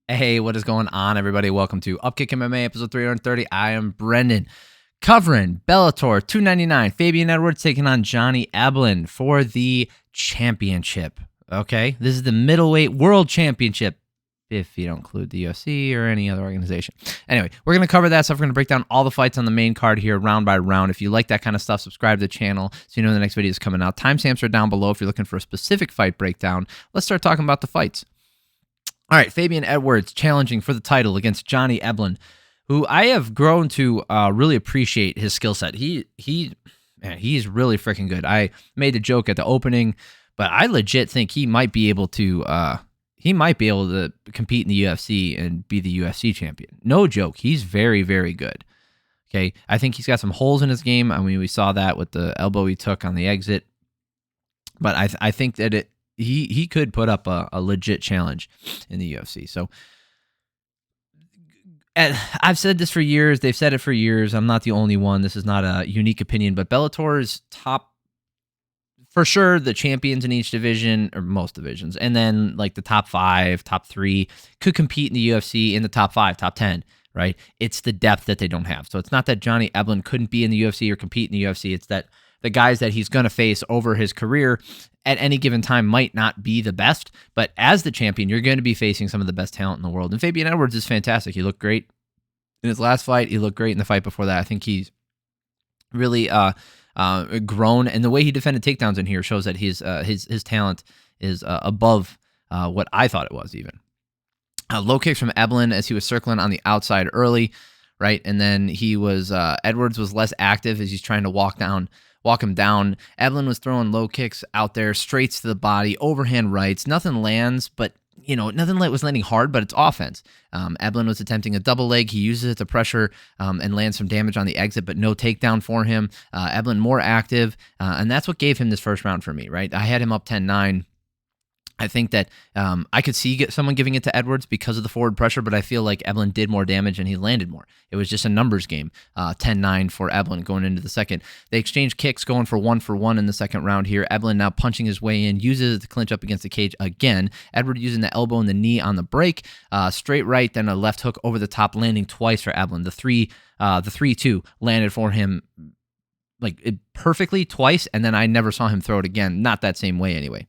Hey, what is going on, everybody? Welcome to Upkick MMA episode 330. I am Brendan, covering Bellator 299. Fabian Edwards taking on Johnny Eblen for the championship. Okay, this is the middleweight world championship, if you don't include the UFC or any other organization. Anyway, we're going to cover that stuff. We're going to break down all the fights on the main card here, round by round. If you like that kind of stuff, subscribe to the channel so you know the next video is coming out. Timestamps are down below if you're looking for a specific fight breakdown. Let's start talking about the fights. All right, Fabian Edwards challenging for the title against Johnny Eblen, who I have grown to really appreciate his skill set. He's really freaking good. I made a joke at the opening, but I legit think he might be able to compete in the UFC and be the UFC champion. No joke. He's very, very good. Okay, I think he's got some holes in his game. I mean, we saw that with the elbow he took on the exit, but I think that he could put up a legit challenge in the UFC. So I've said this for years. They've said it for years. I'm not the only one. This is not a unique opinion, but Bellator's top, for sure, the champions in each division, or most divisions, and then like the top 5, top 3 could compete in the UFC in the top 5, top 10, right? It's the depth that they don't have. So it's not that Johnny Eblen couldn't be in the UFC or compete in the UFC. It's that the guys that he's going to face over his career at any given time might not be the best, but as the champion, you're going to be facing some of the best talent in the world. And Fabian Edwards is fantastic. He looked great in his last fight. He looked great in the fight before that. I think he's really grown, and the way he defended takedowns in here shows that his talent is above what I thought it was even. Low kicks from Eblen as he was circling on the outside early, right? And then Edwards was less active as he's trying to walk him down. Eblen was throwing low kicks out there, straights to the body, overhand rights. Nothing lands, but nothing was landing hard, but it's offense. Eblen was attempting a double leg. He uses it to pressure and lands some damage on the exit, but no takedown for him. Eblen more active, and that's what gave him this first round for me, right? I had him up 10-9. I think that I could see someone giving it to Edwards because of the forward pressure, but I feel like Eblen did more damage and he landed more. It was just a numbers game, 10-9 for Eblen going into the second. They exchanged kicks going for 1-for-1 in the second round here. Eblen now punching his way in, uses it to clinch up against the cage again. Edwards using the elbow and the knee on the break, straight right, then a left hook over the top, landing twice for Eblen. The 3-2 landed for him perfectly twice, and then I never saw him throw it again. Not that same way anyway.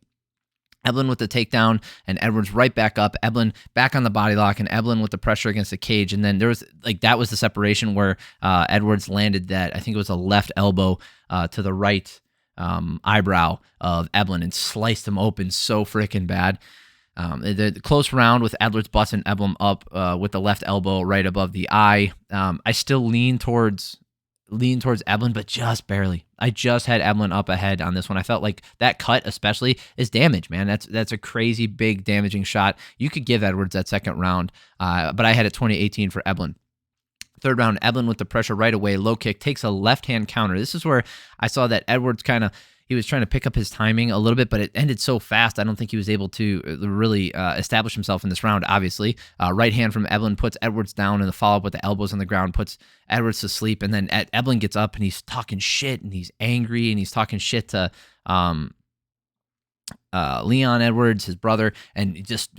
Eblen with the takedown and Edwards right back up. Eblen back on the body lock and Eblen with the pressure against the cage. And then there was that was the separation where Edwards landed that, I think it was a left elbow to the right eyebrow of Eblen and sliced him open so freaking bad. The close round with Edwards busting Eblen up with the left elbow right above the eye. I still lean towards Eblen, but just barely. I just had Eblen up ahead on this one. I felt like that cut especially is damage, man. That's a crazy big damaging shot. You could give Edwards that second round, but I had it 20-18 for Eblen. Third round, Eblen with the pressure right away. Low kick, takes a left-hand counter. This is where I saw that Edwards he was trying to pick up his timing a little bit, but it ended so fast, I don't think he was able to really establish himself in this round, obviously. Right hand from Eblen puts Edwards down, and the follow-up with the elbows on the ground puts Edwards to sleep, and then Eblen gets up, and he's talking shit, and he's angry, and he's talking shit to Leon Edwards, his brother, and just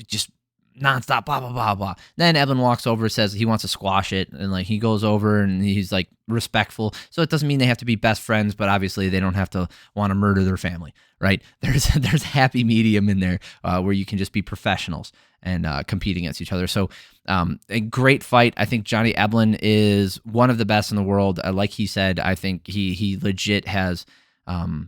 nonstop, blah, blah, blah, blah. Then Eblen walks over, says he wants to squash it, and he goes over and he's respectful. So it doesn't mean they have to be best friends, but obviously they don't have to want to murder their family, right? There's happy medium in there where you can just be professionals and compete against each other. So a great fight. I think Johnny Eblen is one of the best in the world. Like he said, I think he legit has a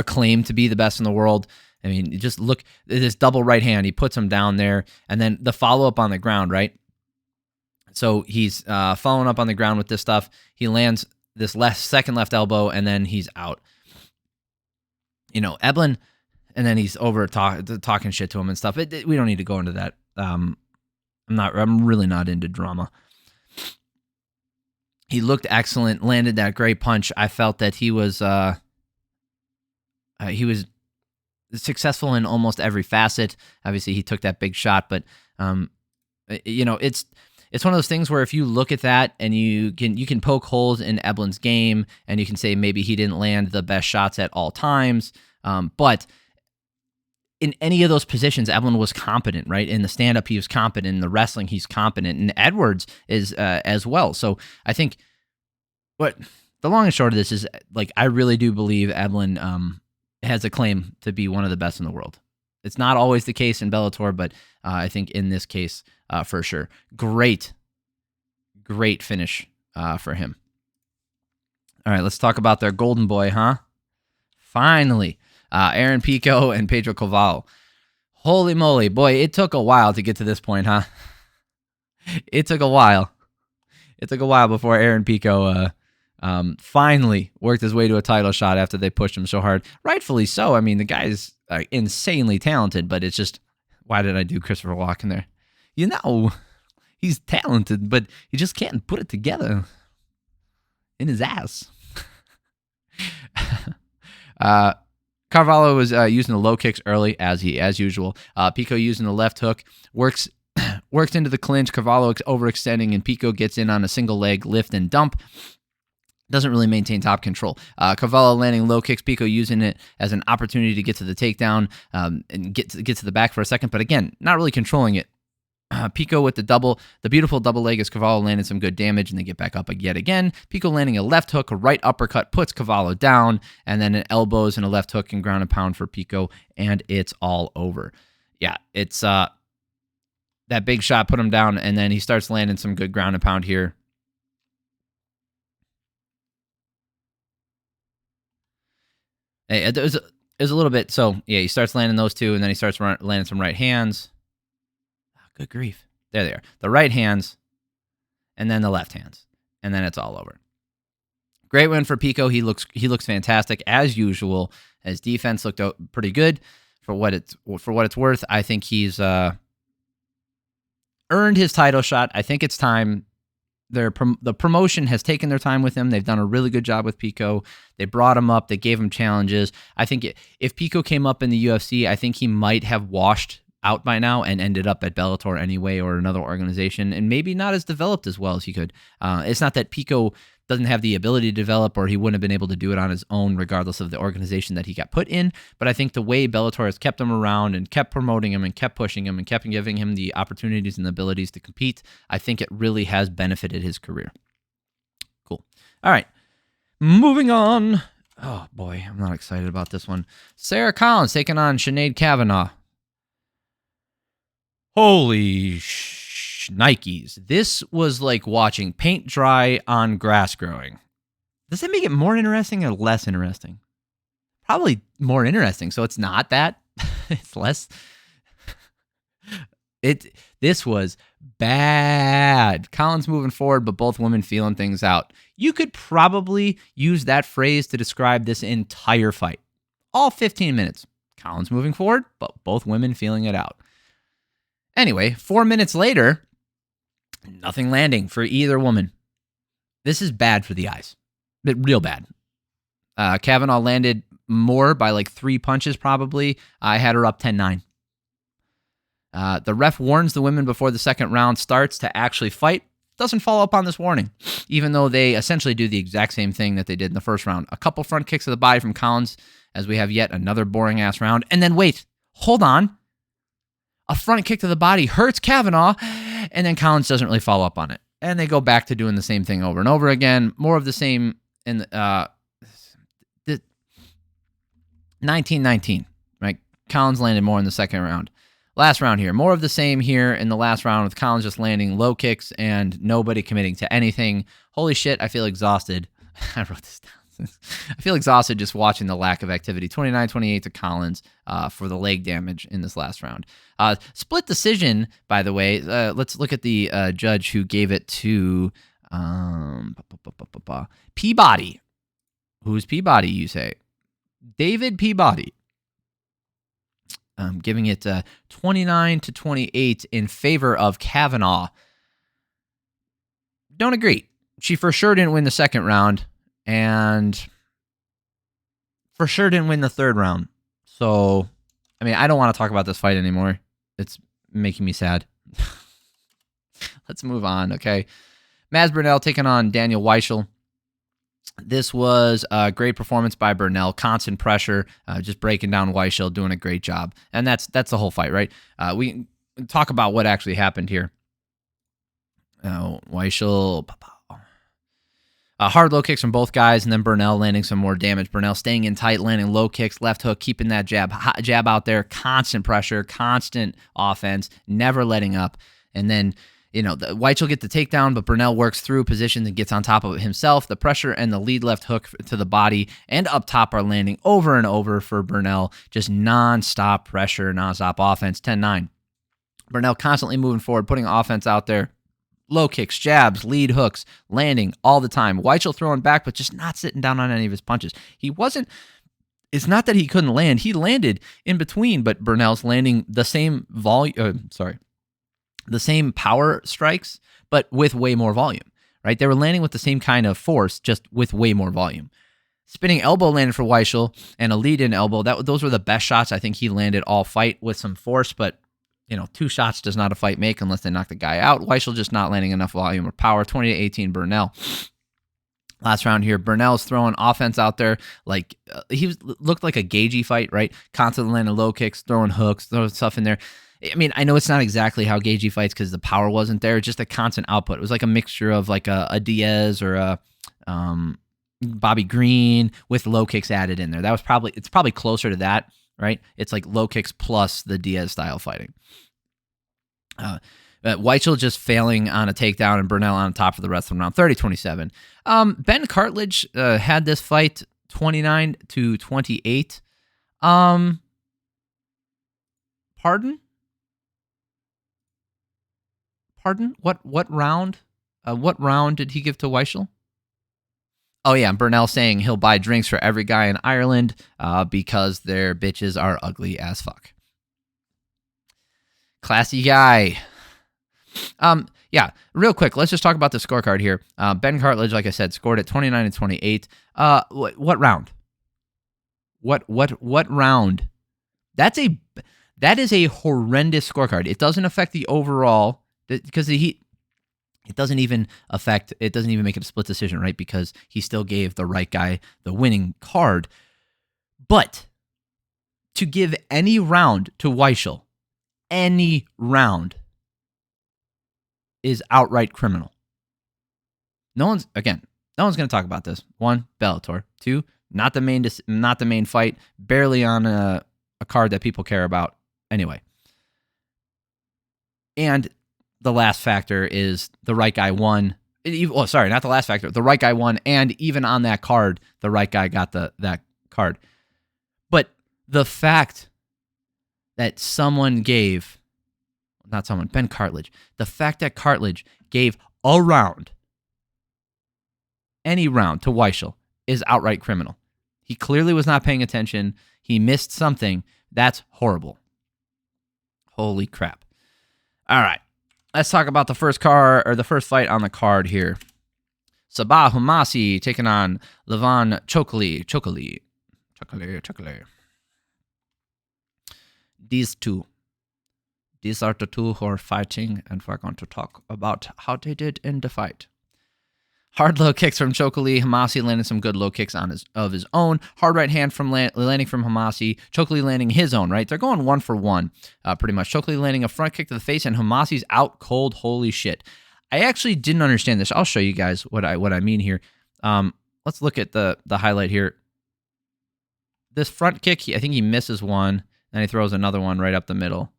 claim to be the best in the world. I mean, just look at this double right hand. He puts him down there, and then the follow-up on the ground, right? So he's following up on the ground with this stuff. He lands this second left elbow, and then he's out. Eblen, and then he's over talking shit to him and stuff. We don't need to go into that. I'm really not into drama. He looked excellent, landed that great punch. I felt that he was successful in almost every facet. Obviously, he took that big shot, but it's one of those things where if you look at that and you can poke holes in Eblen's game, and you can say maybe he didn't land the best shots at all times, but in any of those positions, Eblen was competent, right? In the stand-up, he was competent. In the wrestling, he's competent. And Edwards is as well. So I think what the long and short of this is, like, I really do believe Eblen has a claim to be one of the best in the world. It's not always the case in Bellator, but I think in this case, for sure. Great finish for him. All right, let's talk about their golden boy, huh? Finally, Aaron Pico and Pedro Carvalho. Holy moly, boy, it took a while to get to this point, huh? It took a while. It took a while before Aaron Pico finally worked his way to a title shot after they pushed him so hard. Rightfully so. I mean, the guy's insanely talented, but it's just, why did I do Christopher Walken there? You know, he's talented, but he just can't put it together in his ass. Carvalho was using the low kicks early, as usual. Pico using the left hook, works into the clinch. Carvalho overextending, and Pico gets in on a single leg lift and dump. Doesn't really maintain top control. Carvalho landing low kicks, Pico using it as an opportunity to get to the takedown and get to the back for a second, but again, not really controlling it. Pico with the beautiful double leg as Carvalho landed some good damage, and they get back up yet again. Pico landing a left hook, a right uppercut, puts Carvalho down, and then an elbows and a left hook and ground and pound for Pico, and it's all over. Yeah, it's that big shot put him down, and then he starts landing some good ground and pound here. Hey, there's a little bit, so yeah, he starts landing those two, and then he starts landing some right hands. Good grief. There they are. The right hands, and then the left hands, and then it's all over. Great win for Pico. He looks fantastic as usual. His defense looked pretty good for what it's worth. I think he's earned his title shot. I think it's time. The promotion has taken their time with him. They've done a really good job with Pico. They brought him up. They gave him challenges. I think if Pico came up in the UFC, I think he might have washed out by now and ended up at Bellator anyway, or another organization, and maybe not as developed as well as he could. It's not that Pico doesn't have the ability to develop, or he wouldn't have been able to do it on his own regardless of the organization that he got put in, but I think the way Bellator has kept him around and kept promoting him and kept pushing him and kept giving him the opportunities and the abilities to compete, I think it really has benefited his career. Cool. All right, moving on. Oh boy, I'm not excited about this one. Sara Collins taking on Sinead Kavanaugh. Holy Nikes. This was like watching paint dry on grass growing. Does that make it more interesting or less interesting? Probably more interesting. So it's not that. It's less. This was bad. Collins moving forward, but both women feeling things out. You could probably use that phrase to describe this entire fight. All 15 minutes. Collins moving forward, but both women feeling it out. Anyway, 4 minutes later, nothing landing for either woman. This is bad for the eyes. Real bad. Kavanaugh landed more by like 3 punches probably. I had her up 10-9. The ref warns the women before the second round starts to actually fight. Doesn't follow up on this warning, even though they essentially do the exact same thing that they did in the first round. A couple front kicks to the body from Collins as we have yet another boring-ass round. And then wait, hold on. A front kick to the body hurts Kavanaugh, and then Collins doesn't really follow up on it. And they go back to doing the same thing over and over again. More of the same in the 19-19, right? Collins landed more in the second round. Last round here. More of the same here in the last round with Collins just landing low kicks and nobody committing to anything. Holy shit, I feel exhausted. I wrote this down. I feel exhausted just watching the lack of activity. 29-28 to Collins for the leg damage in this last round. Split decision, by the way. Let's look at the judge who gave it to Peabody. Who's Peabody, you say? David Peabody. Giving it 29-28 in favor of Kavanaugh. Don't agree. She for sure didn't win the second round. And for sure didn't win the third round. So, I mean, I don't want to talk about this fight anymore. It's making me sad. Let's move on, okay? Burnell taking on Daniel Weichel. This was a great performance by Burnell. Constant pressure, just breaking down Weichel, doing a great job. And that's the whole fight, right? We talk about what actually happened here. Weichel, hard low kicks from both guys, and then Burnell landing some more damage. Burnell staying in tight, landing low kicks, left hook, keeping that jab out there. Constant pressure, constant offense, never letting up. And then Weichel get the takedown, but Burnell works through positions and gets on top of it himself. The pressure and the lead left hook to the body and up top are landing over and over for Burnell. Just nonstop pressure, nonstop offense. 10-9. Burnell constantly moving forward, putting offense out there. Low kicks, jabs, lead hooks, landing all the time. Weichel throwing back, but just not sitting down on any of his punches. It's not that he couldn't land. He landed in between, but Burnell's landing the same the same power strikes, but with way more volume, right? They were landing with the same kind of force, just with way more volume. Spinning elbow landed for Weichel and a lead-in elbow. Those were the best shots I think he landed all fight with some force, but 2 shots does not a fight make unless they knock the guy out. Weichel just not landing enough volume or power. 20-18 Burnell. Last round here, Burnell's throwing offense out there like looked like a Gagey fight, right? Constantly landing low kicks, throwing hooks, throwing stuff in there. I mean, I know it's not exactly how Gagey fights because the power wasn't there. It's just a constant output. It was like a mixture of like a Diaz or a Bobby Green with low kicks added in there. It's probably closer to that, right? It's like low kicks plus the Diaz style fighting. Weichel just failing on a takedown and Burnell on top for the rest of the round. 30-27. Ben Cartledge had this fight 29-28. Pardon? What round? What round did he give to Weichel? Oh yeah, Burnell saying he'll buy drinks for every guy in Ireland because their bitches are ugly as fuck. Classy guy. Yeah, real quick, let's just talk about the scorecard here. Ben Cartledge, like I said, scored at 29-28. What round? What round? That is a horrendous scorecard. It doesn't affect the overall because it doesn't even make it a split decision, right? Because he still gave the right guy the winning card. But to give any round to Weichel, any round, is outright criminal. No one's going to talk about this. 1, Bellator. 2, not the main fight, barely on a card that people care about anyway. And the last factor is the right guy won. Oh, sorry, not the last factor. The right guy won, and even on that card, the right guy got that card. But the fact that Ben Cartledge, the fact that Cartledge gave any round to Weichel is outright criminal. He clearly was not paying attention. He missed something. That's horrible. Holy crap. All right. Let's talk about the first fight on the card here. Sabah Homasi taking on Levan Chokheli. These are the two who are fighting, and we're going to talk about how they did in the fight. Hard low kicks from Chokheli. Homasi landing some good low kicks of his own. Hard right hand from landing from Homasi. Chokheli landing his own, right? They're going 1 for 1, pretty much. Chokheli landing a front kick to the face, and Homasi's out cold. Holy shit. I actually didn't understand this. I'll show you guys what I mean here. Let's look at the highlight here. This front kick, I think he misses one, then he throws another one right up the middle.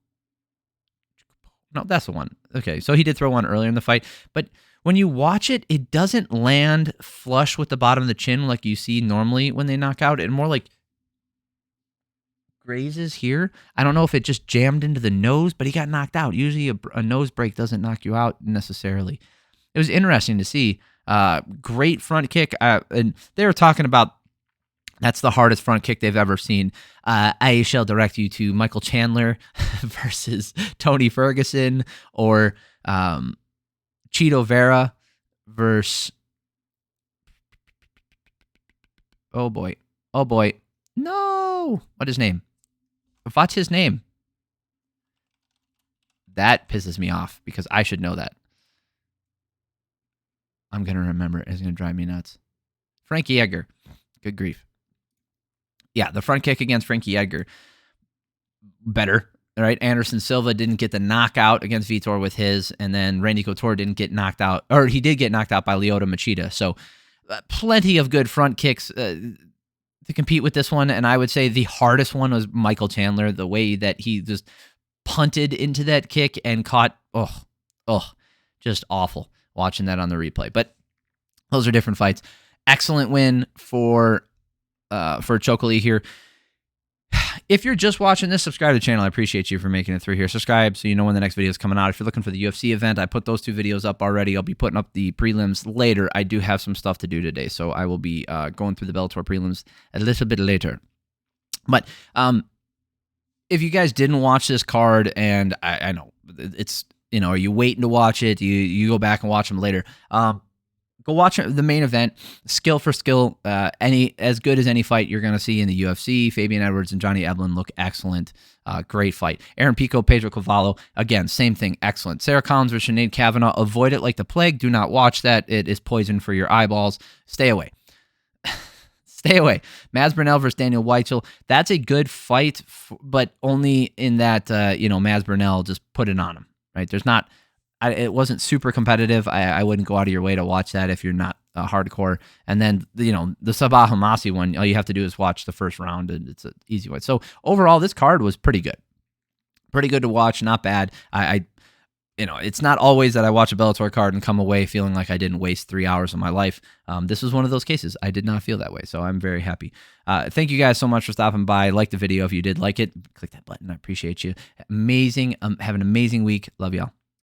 No, that's the one. Okay, so he did throw one earlier in the fight, but when you watch it, it doesn't land flush with the bottom of the chin like you see normally when they knock out. It more like grazes here. I don't know if it just jammed into the nose, but he got knocked out. Usually a nose break doesn't knock you out necessarily. It was interesting to see. Great front kick. And they were talking about that's the hardest front kick they've ever seen. I shall direct you to Michael Chandler versus Tony Ferguson, or Cheeto Vera versus... Oh boy. No! What's his name? That pisses me off because I should know that. I'm going to remember it. It's going to drive me nuts. Frankie Edgar. Good grief. Yeah, the front kick against Frankie Edgar. Better. All right, Anderson Silva didn't get the knockout against Vitor with his, and then Randy Couture didn't get knocked out, or he did get knocked out by Lyoto Machida. So plenty of good front kicks to compete with this one, and I would say the hardest one was Michael Chandler, the way that he just punted into that kick and caught, just awful watching that on the replay. But those are different fights. Excellent win for Chokheli here. If you're just watching this, subscribe to the channel. I appreciate you for making it through here. Subscribe so you know when the next video is coming out. If you're looking for the UFC event, I put those 2 videos up already. I'll be putting up the prelims later. I do have some stuff to do today, so I will be going through the Bellator prelims a little bit later. But if you guys didn't watch this card, and I know it's, are you waiting to watch it? You go back and watch them later. Go watch the main event, skill for skill, as good as any fight you're going to see in the UFC. Fabian Edwards and Johnny Eblen look excellent. Great fight. Aaron Pico, Pedro Carvalho, again, same thing, excellent. Sarah Collins versus Sinead Kavanaugh, avoid it like the plague. Do not watch that. It is poison for your eyeballs. Stay away. Stay away. Burnell versus Daniel Weichel. That's a good fight, but only in that, Burnell just put it on him, right? There's not... it wasn't super competitive. I wouldn't go out of your way to watch that if you're not hardcore. And then, the Sabah Homasi one, all you have to do is watch the first round, and it's an easy one. So overall, this card was pretty good. Pretty good to watch, not bad. It's not always that I watch a Bellator card and come away feeling like I didn't waste 3 hours of my life. This was one of those cases. I did not feel that way, so I'm very happy. Thank you guys so much for stopping by. Like the video if you did like it. Click that button. I appreciate you. Amazing. Have an amazing week. Love y'all.